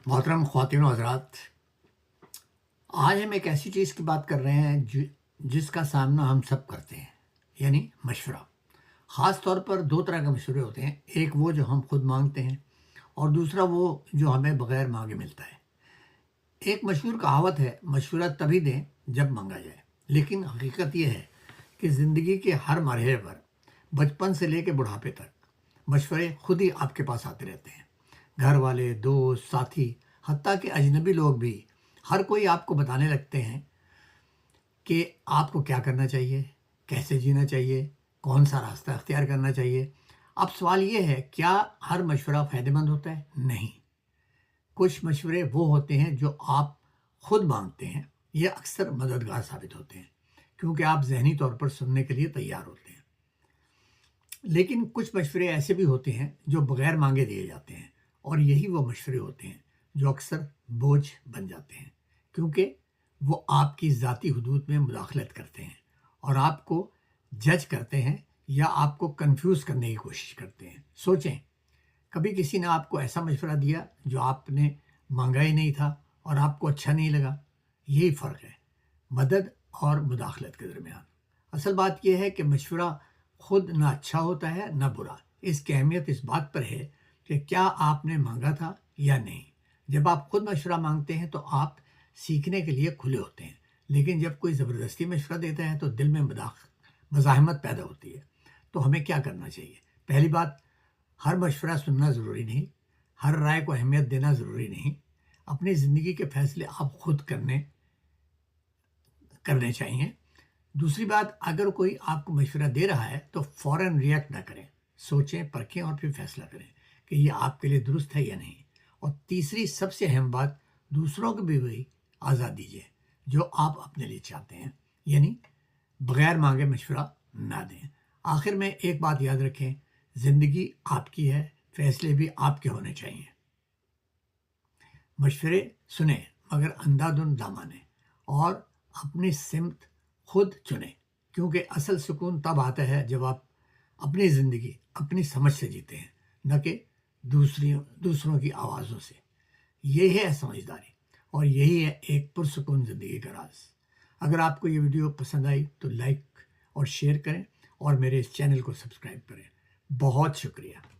محترم خواتین و حضرات، آج ہم ایک ایسی چیز کی بات کر رہے ہیں جس کا سامنا ہم سب کرتے ہیں، یعنی مشورہ۔ خاص طور پر دو طرح کے مشورے ہوتے ہیں، ایک وہ جو ہم خود مانگتے ہیں اور دوسرا وہ جو ہمیں بغیر مانگے ملتا ہے۔ ایک مشہور کہاوت ہے، مشورہ تبھی دیں جب مانگا جائے، لیکن حقیقت یہ ہے کہ زندگی کے ہر مرحلے پر، بچپن سے لے کے بڑھاپے تک، مشورے خود ہی آپ کے پاس آتے رہتے ہیں۔ گھر والے، دوست، ساتھی، حتیٰ کہ اجنبی لوگ بھی، ہر کوئی آپ کو بتانے لگتے ہیں کہ آپ کو کیا کرنا چاہیے، کیسے جینا چاہیے، کون سا راستہ اختیار کرنا چاہیے۔ اب سوال یہ ہے، کیا ہر مشورہ فائدہ مند ہوتا ہے؟ نہیں۔ کچھ مشورے وہ ہوتے ہیں جو آپ خود مانگتے ہیں، یہ اکثر مددگار ثابت ہوتے ہیں کیونکہ آپ ذہنی طور پر سننے کے لیے تیار ہوتے ہیں۔ لیکن کچھ مشورے ایسے بھی ہوتے ہیں جو بغیر مانگے دیے جاتے ہیں، اور یہی وہ مشورے ہوتے ہیں جو اکثر بوجھ بن جاتے ہیں کیونکہ وہ آپ کی ذاتی حدود میں مداخلت کرتے ہیں اور آپ کو جج کرتے ہیں یا آپ کو کنفیوز کرنے کی کوشش کرتے ہیں۔ سوچیں، کبھی کسی نے آپ کو ایسا مشورہ دیا جو آپ نے مانگا ہی نہیں تھا اور آپ کو اچھا نہیں لگا؟ یہی فرق ہے مدد اور مداخلت کے درمیان۔ اصل بات یہ ہے کہ مشورہ خود نہ اچھا ہوتا ہے نہ برا، اس کی اہمیت اس بات پر ہے کہ کیا آپ نے مانگا تھا یا نہیں۔ جب آپ خود مشورہ مانگتے ہیں تو آپ سیکھنے کے لیے کھلے ہوتے ہیں، لیکن جب کوئی زبردستی مشورہ دیتا ہے تو دل میں مزاحمت پیدا ہوتی ہے۔ تو ہمیں کیا کرنا چاہیے؟ پہلی بات، ہر مشورہ سننا ضروری نہیں، ہر رائے کو اہمیت دینا ضروری نہیں۔ اپنی زندگی کے فیصلے آپ خود کرنے چاہیے۔ دوسری بات، اگر کوئی آپ کو مشورہ دے رہا ہے تو فوراً ریئیکٹ نہ کریں، سوچیں، پرکھیں اور پھر فیصلہ کریں کہ یہ آپ کے لیے درست ہے یا نہیں۔ اور تیسری سب سے اہم بات، دوسروں کو بھی وہی آزاد دیجیے جو آپ اپنے لیے چاہتے ہیں، یعنی بغیر مانگے مشورہ نہ دیں۔ آخر میں ایک بات یاد رکھیں، زندگی آپ کی ہے، فیصلے بھی آپ کے ہونے چاہیے۔ مشورے سنیں مگر اندھادھند نہ مانیں اور اپنی سمت خود چنیں، کیونکہ اصل سکون تب آتا ہے جب آپ اپنی زندگی اپنی سمجھ سے جیتے ہیں، نہ کہ دوسروں کی آوازوں سے۔ یہ ہے سمجھداری اور یہی ہے ایک پرسکون زندگی کا راز۔ اگر آپ کو یہ ویڈیو پسند آئی تو لائک اور شیئر کریں اور میرے اس چینل کو سبسکرائب کریں۔ بہت شکریہ۔